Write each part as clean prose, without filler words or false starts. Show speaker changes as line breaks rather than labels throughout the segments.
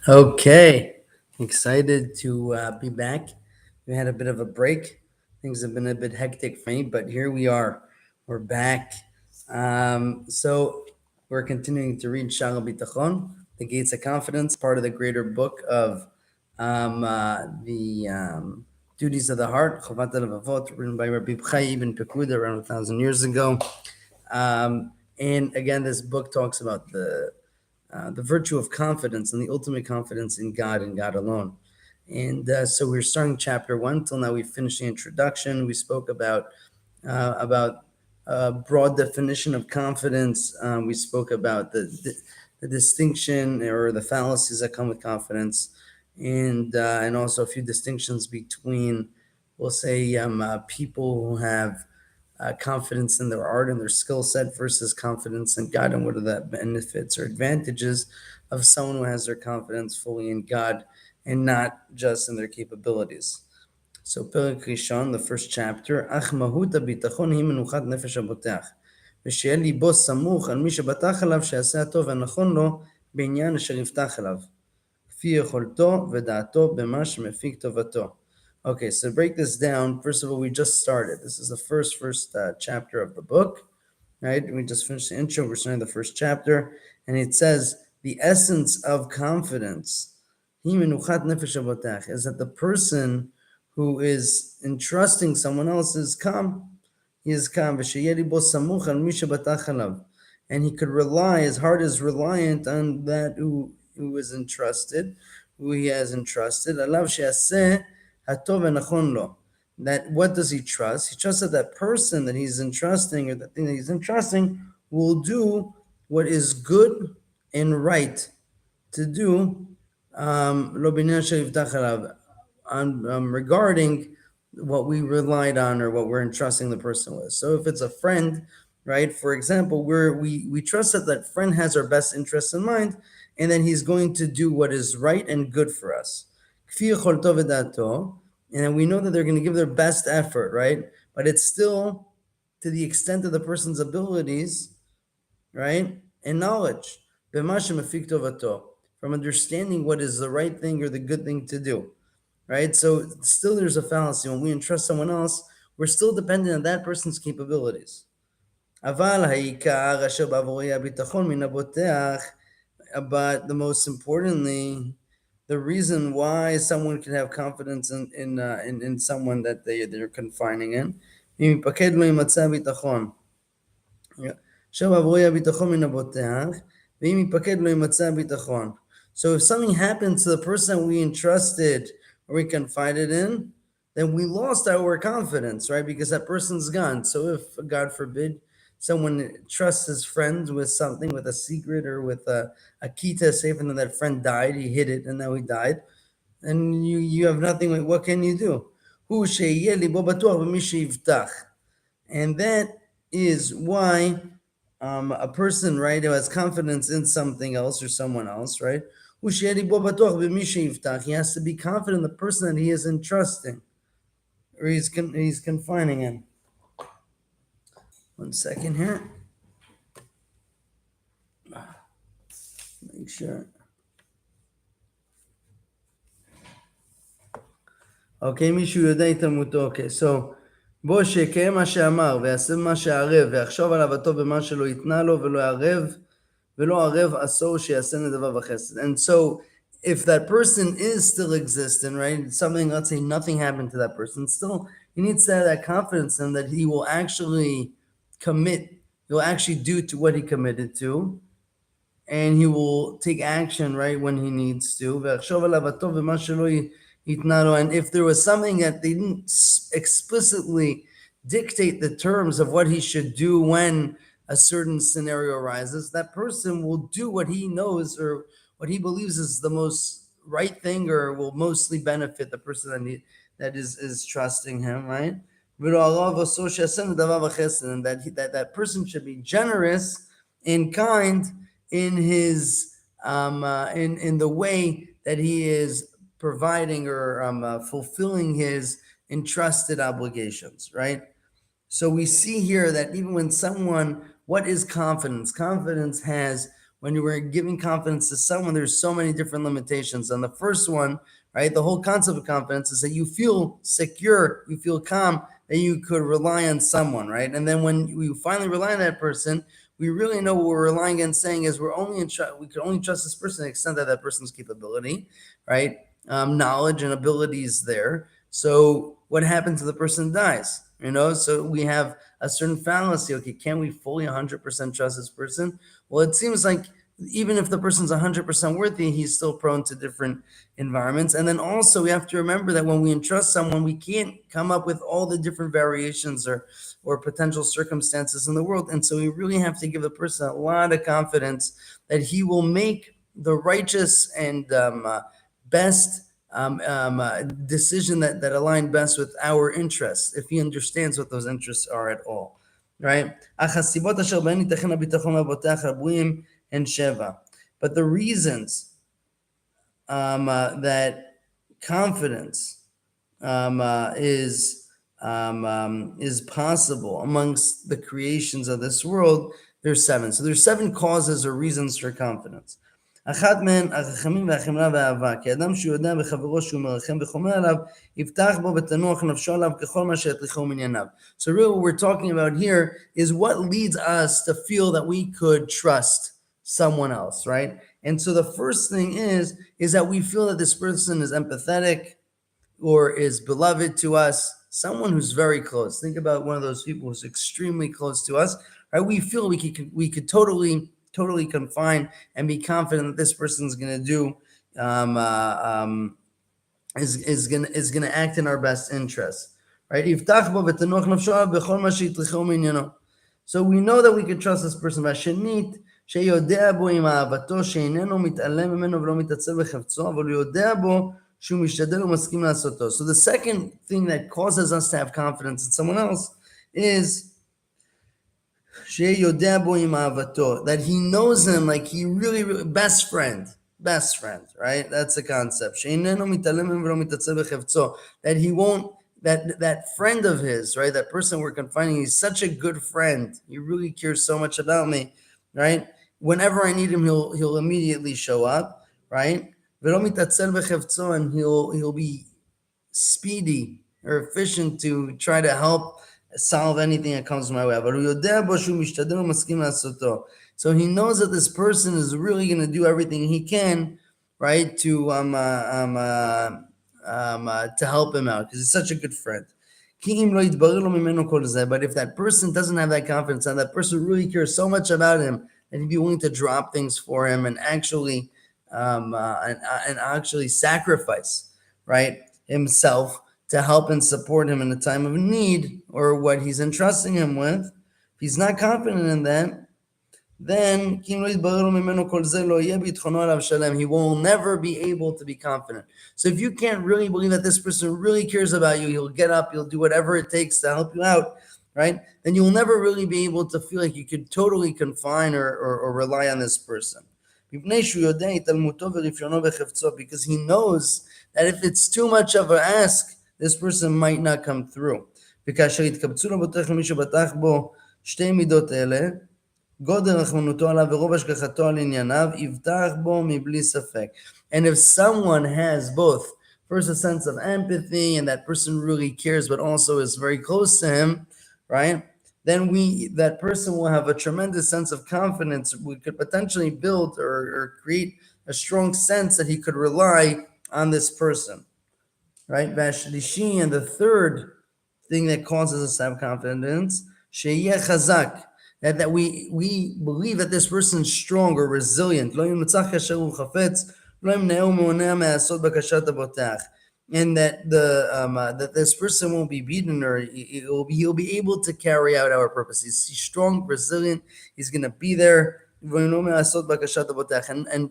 Okay, excited to be back. We had a bit of a break. Things have been a bit hectic for me, but here we are. We're back. So we're continuing to read Shara Bitachon, The Gates of Confidence, part of the greater book of the Duties of the Heart, Chovat HaLevavot, written by Rabbi ibn Pekuda around 1,000 years ago. And again, this book talks about the virtue of confidence and the ultimate confidence in God and God alone. And so we're starting chapter 1. Till now, we finished the introduction. We spoke about broad definition of confidence. We spoke about the distinction or the fallacies that come with confidence, and also a few distinctions between, we'll say, people who have confidence in their art and their skill set versus confidence in God, and what are the benefits or advantages of someone who has their confidence fully in God and not just in their capabilities. So Perek Rishon, the first chapter, Ach mahut הביטחון היא מנוחת נפש הבוטח, ושיהיה ליבו סמוך על מי שבטח עליו שיעשה הטוב והנכון לו בעניין אשר יבטח עליו, כפי יכולתו ודעתו במה שמפיק טובתו. Okay, so break this down. First of all, we just started. This is the first chapter of the book, right? We just finished the intro. We're starting the first chapter, and it says the essence of confidence is that the person who is entrusting someone else is calm. He is calm. And he could rely, his heart is reliant on that who is entrusted, who he has entrusted. That what does he trust? He trusts that that person that he's entrusting, or the thing that he's entrusting, will do what is good and right to do, regarding what we relied on or what we're entrusting the person with. So if it's a friend, right, for example, we trust that that friend has our best interests in mind, and then he's going to do what is right and good for us. And then we know that they're going to give their best effort, right? But it's still to the extent of the person's abilities, right? And knowledge. From understanding what is the right thing or the good thing to do, right? So still there's a fallacy. When we entrust someone else, we're still dependent on that person's capabilities. But the most importantly, the reason why someone can have confidence in someone that they're confining in. So if something happens to the person we entrusted or we confided in, then we lost our confidence, right? Because that person's gone. So if, God forbid, someone trusts his friend with something, with a secret or with a key to a safe, and then that friend died, he hid it, and now he died, and you have nothing. What can you do? And that is why a person, right, who has confidence in something else or someone else, right, he has to be confident in the person that he is entrusting or he's confining in. One second here. Make sure. Okay, מישהו יודע התעלמותו. Okay, so בוא שיקיים מה שאמר ויעשה מה שערב ויחשוב עליו הטוב במה שלא יתנה לו ולא ערב עשור שיעשה נדבה וחסד. And so if that person is still existent, right, something, let's say nothing happened to that person, still he needs to have that confidence in that he will actually commit, he'll actually do to what he committed to, and he will take action, right, when he needs to. And if there was something that they didn't explicitly dictate the terms of what he should do when a certain scenario arises, that person will do what he knows or what he believes is the most right thing or will mostly benefit the person that is trusting him, right? And that person should be generous and kind in his in the way that he is providing or fulfilling his entrusted obligations, right? So we see here that even when someone, what is confidence? Confidence has, when you were giving confidence to someone, there's so many different limitations. And the first one, right, the whole concept of confidence is that you feel secure, you feel calm, that you could rely on someone, right? And then when you finally rely on that person, we really know what we're relying on. Saying is we can only trust this person to the extent that that person's capability, right, knowledge and abilities there. So what happens if the person dies? So we have a certain fallacy. Okay, can we fully 100% trust this person? Well, it seems like even if the person's 100% worthy, he's still prone to different environments. And then also we have to remember that when we entrust someone, we can't come up with all the different variations or potential circumstances in the world. And so we really have to give the person a lot of confidence that he will make the righteous and best decision that align best with our interests, if he understands what those interests are at all, right? And Sheva. But the reasons that confidence is possible amongst the creations of this world, there's 7. So there's 7 causes or reasons for confidence. אחת מהן הרחמים והחמלה והאהבה, כי אדם שהוא יודע בחברו שהוא מרחם וחומר עליו, יפתח בו ותנוח נפשו עליו ככל מה שיתליכו מענייניו. So really what we're talking about here is what leads us to feel that we could trust someone else, right? And so the first thing is that we feel that this person is empathetic or is beloved to us, someone who's very close. Think about one of those people who's extremely close to us, right? We feel we could totally confine and be confident that this person's going to do is going to act in our best interest, right? So we know that we can trust this person. שיודע בו עם אהבתו, שאיננו מתעלם ממנו ולא מתעצל בחפצו, אבל הוא יודע בו שהוא משתדל ומסכים לעשותו. So the second thing that causes us to have confidence in someone else is שיודע בו עם אהבתו, that he knows him like he really best friend, right? That's the concept. שאיננו מתעלם ממנו ולא מתעצל בחפצו, that he won't, that friend of his, right? That person we're confining, he's such a good friend. He really cares so much about me, right? Whenever I need him, he'll immediately show up, right? And he'll be speedy or efficient to try to help solve anything that comes my way. So he knows that this person is really going to do everything he can, right, to help him out because he's such a good friend. But if that person doesn't have that confidence and that person really cares so much about him, and he'd be willing to drop things for him and actually sacrifice, right, himself to help and support him in a time of need or what he's entrusting him with. If he's not confident in that, then he will never be able to be confident. So if you can't really believe that this person really cares about you, he'll get up, he'll do whatever it takes to help you out, right? Then you'll never really be able to feel like you could totally confine or rely on this person. Because he knows that if it's too much of an ask, this person might not come through. And if someone has both, first a sense of empathy and that person really cares but also is very close to him, right? Then that person will have a tremendous sense of confidence. We could potentially build or create a strong sense that he could rely on this person, right? Vashlishi, and the third thing that causes us to have confidence, sheyeh chazak, that we believe that this person is strong or resilient. And that that this person won't be beaten or he'll be able to carry out our purpose. He's strong, resilient. He's going to be there, and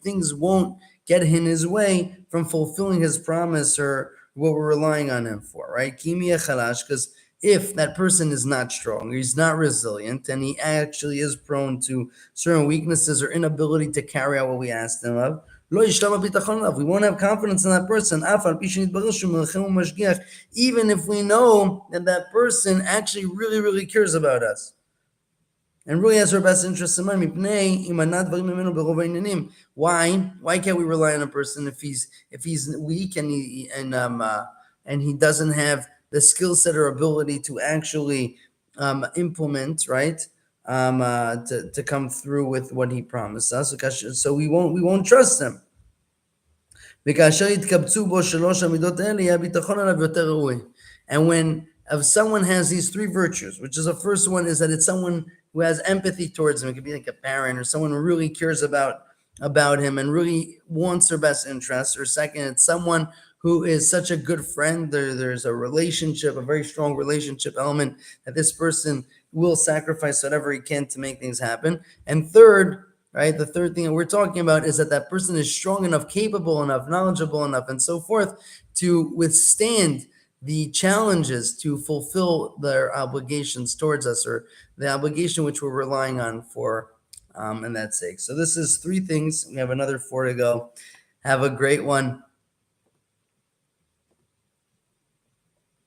things won't get in his way from fulfilling his promise or what we're relying on him for, right? Because if that person is not strong, he's not resilient, and he actually is prone to certain weaknesses or inability to carry out what we asked him of, we won't have confidence in that person, even if we know that person actually really, really cares about us. and really has our best interests in mind. Why can't we rely on a person if he's weak and he doesn't have the skill set or ability to actually implement, right? To come through with what he promised us. So we won't trust him. And when if someone has these three virtues, which is the first one is that it's someone who has empathy towards him. It could be like a parent or someone who really cares about him and really wants their best interests. Or second, it's someone who is such a good friend. There's a relationship, a very strong relationship element that this person will sacrifice whatever he can to make things happen. And third, right, the third thing that we're talking about is that person is strong enough, capable enough, knowledgeable enough, and so forth to withstand the challenges to fulfill their obligations towards us, or the obligation which we're relying on for and that's sake. So this is 3 things. We have another 4 to go. Have a great one.